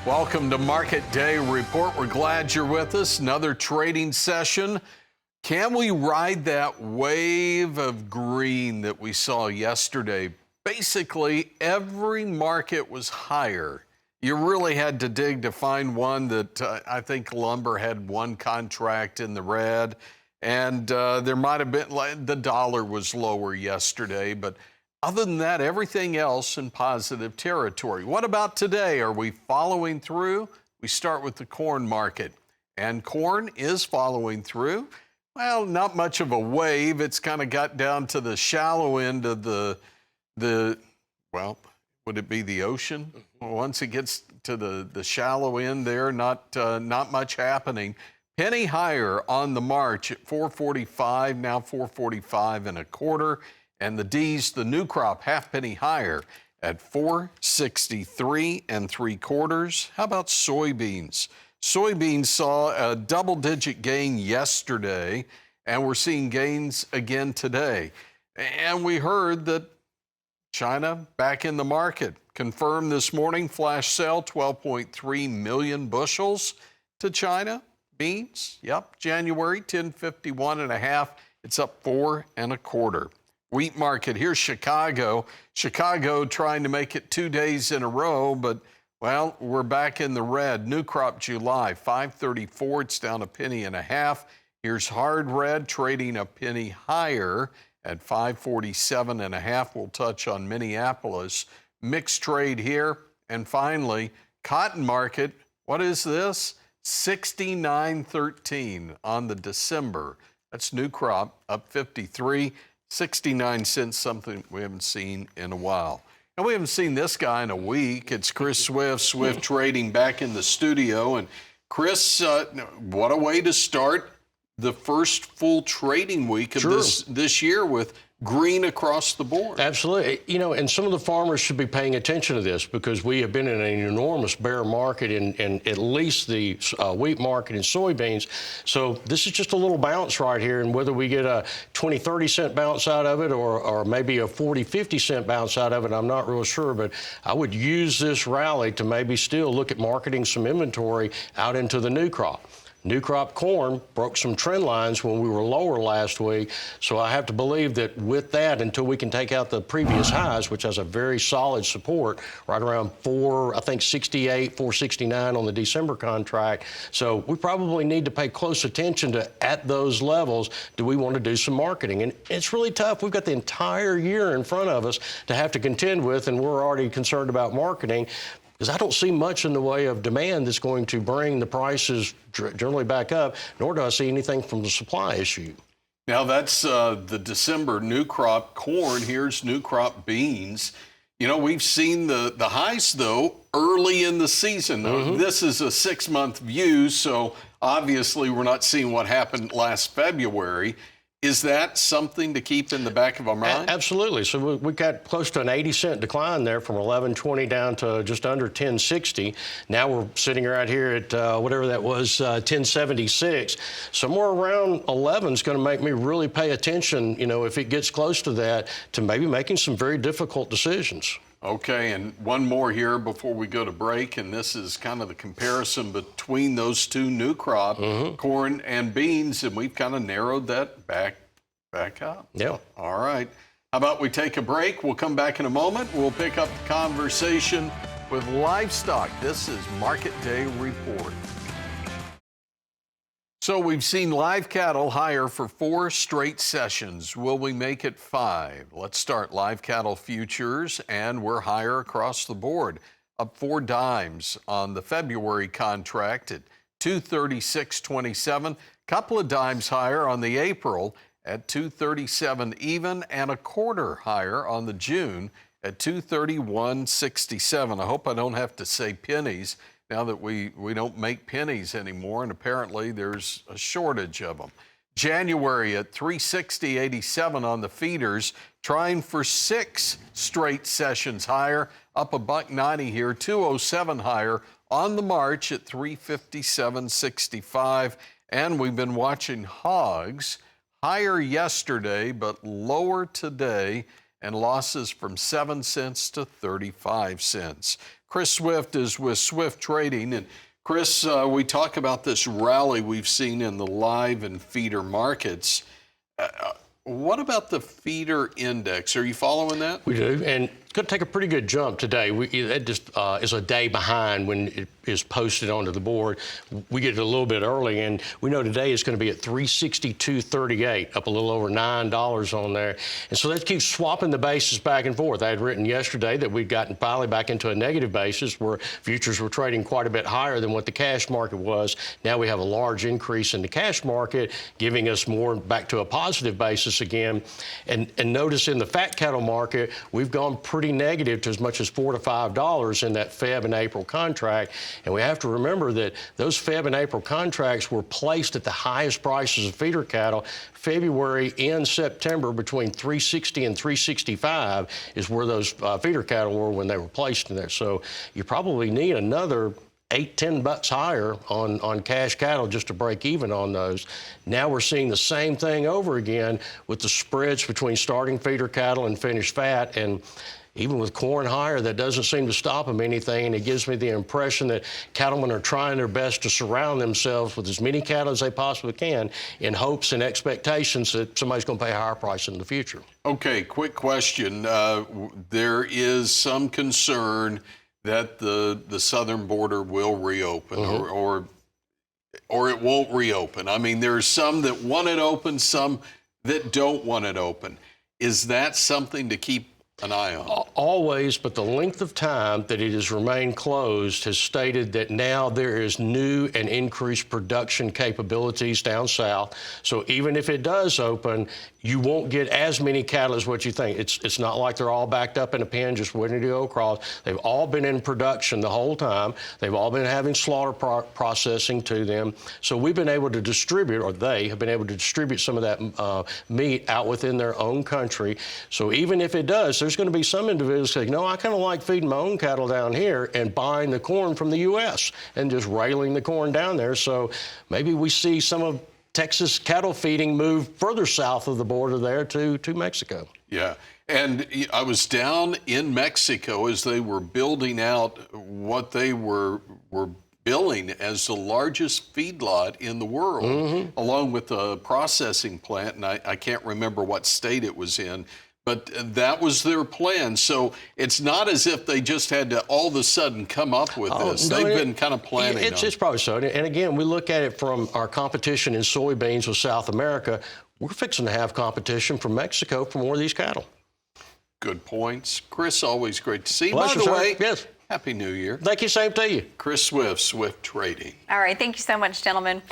Welcome to Market Day Report. We're glad you're with us. Another trading session. Can we ride that wave of green that we saw yesterday? Basically, every market was higher. You really had to dig to find one that I think lumber had one contract in the red. And there might have been, the dollar was lower yesterday, but other than that, everything else in positive territory. What about today? Are we following through? We start with the corn market, and corn is following through. Well, not much of a wave. It's kind of got down to the shallow end of the well, would it be the ocean? Well, once it gets to the shallow end there, not much happening. Penny higher on the March at 445, now 445 and a quarter. And the D's, the new crop, half penny higher at 463 and three quarters. How about soybeans? Soybeans saw a double-digit gain yesterday, and we're seeing gains again today. And we heard that China back in the market. Confirmed this morning, flash sale, 12.3 million bushels to China. Beans, yep, January, 1051 and a half. It's up 4 and a quarter. Wheat market, here's Chicago. Chicago trying to make it 2 days in a row, but, well, we're back in the red. New crop July, 534, it's down a penny and a half. Here's hard red trading a penny higher at 547 and a half. We'll touch on Minneapolis. Mixed trade here. And finally, cotton market, what is this? 69.13 on the December. That's new crop, up 53. 69 cents, something we haven't seen in a while. And we haven't seen this guy in a week. It's Chris Swift Trading back in the studio. And Chris, what a way to start the first full trading week of this year with green across the board. Absolutely. You know, and some of the farmers should be paying attention to this because we have been in an enormous bear market in at least the wheat market and soybeans. So this is just a little bounce right here, and whether we get a 20, 30 cent bounce out of it or maybe a 40, 50 cent bounce out of it, I'm not real sure, but I would use this rally to maybe still look at marketing some inventory out into the new crop. New crop corn broke some trend lines when we were lower last week, so I have to believe that with that, until we can take out the previous highs, which has a very solid support, right around 468, 469 on the December contract. So we probably need to pay close attention to, at those levels, do we want to do some marketing? And it's really tough. We've got the entire year in front of us to have to contend with, and we're already concerned about marketing, because I don't see much in the way of demand that's going to bring the prices generally back up, nor do I see anything from the supply issue. Now, that's the December new crop corn. Here's new crop beans. You know, we've seen the highs, though, early in the season. Now, this is a 6-month view, so obviously we're not seeing what happened last February. Is that something to keep in the back of our mind? Absolutely. So we got close to an 80-cent decline there from 11.20 down to just under 10.60. Now we're sitting right here at whatever that was, 10.76. Somewhere around 11 is going to make me really pay attention, you know, if it gets close to that, to maybe making some very difficult decisions. Okay, and one more here before we go to break, and this is kind of the comparison between those two new crop, corn and beans, and we've kind of narrowed that back up. Yeah. All right. How about we take a break? We'll come back in a moment. We'll pick up the conversation with livestock. This is Market Day Report. So we've seen live cattle higher for 4 straight sessions. Will we make it 5? Let's start live cattle futures, and we're higher across the board, up 4 dimes on the February contract at 236.27. Couple of dimes higher on the April at 237 even, and a quarter higher on the June at 231.67. I hope I don't have to say pennies now that we don't make pennies anymore, and apparently there's a shortage of them. January at 360.87 on the feeders, trying for 6 straight sessions higher, up $1.90 here, 207 higher on the March at 357.65. And we've been watching hogs higher yesterday, but lower today, and losses from 7 cents to 35 cents. Chris Swift is with Swift Trading. And Chris, we talk about this rally we've seen in the live and feeder markets. What about the feeder index? Are you following that? We do, and it's going to take a pretty good jump today. That just is a day behind when it is posted onto the board. We get it a little bit early, and we know today it's going to be at 362.38, up a little over $9 on there. And so that keeps swapping the basis back and forth. I had written yesterday that we'd gotten finally back into a negative basis where futures were trading quite a bit higher than what the cash market was. Now we have a large increase in the cash market, giving us more back to a positive basis again. And notice in the fat cattle market, we've gone pretty negative to as much as $4 to $5 in that Feb and April contract. And we have to remember that those Feb and April contracts were placed at the highest prices of feeder cattle. February and September between 360 and 365 is where those feeder cattle were when they were placed in there. So you probably need another $8-10 higher on cash cattle just to break even on those. Now we're seeing the same thing over again with the spreads between starting feeder cattle and finished fat. And even with corn higher, that doesn't seem to stop them anything. And it gives me the impression that cattlemen are trying their best to surround themselves with as many cattle as they possibly can in hopes and expectations that somebody's going to pay a higher price in the future. Okay, quick question. There is some concern that the southern border will reopen, or it won't reopen. I mean, there's some that want it open, some that don't want it open. Is that something to keep an eye on? Always, but the length of time that it has remained closed has stated that now there is new and increased production capabilities down south. So even if it does open, you won't get as many cattle as what you think. It's not like they're all backed up in a pen just waiting to go across. They've all been in production the whole time. They've all been having slaughter processing to them. So we've been able to distribute, or they have been able to distribute some of that meat out within their own country. So even if it does, there's going to be some individuals saying, no, I kind of like feeding my own cattle down here and buying the corn from the U.S. and just railing the corn down there. So maybe we see some of Texas cattle feeding move further south of the border there to Mexico. Yeah, and I was down in Mexico as they were building out what they were billing as the largest feedlot in the world, along with a processing plant, and I can't remember what state it was in. But that was their plan. So it's not as if they just had to all of a sudden come up with this. No, they've been kind of planning. It's probably so. And again, we look at it from our competition in soybeans with South America. We're fixing to have competition from Mexico for more of these cattle. Good points. Chris, always great to see you. Pleasure, by the way, yes. Happy New Year. Thank you. Same to you. Chris Swift, Swift Trading. All right. Thank you so much, gentlemen.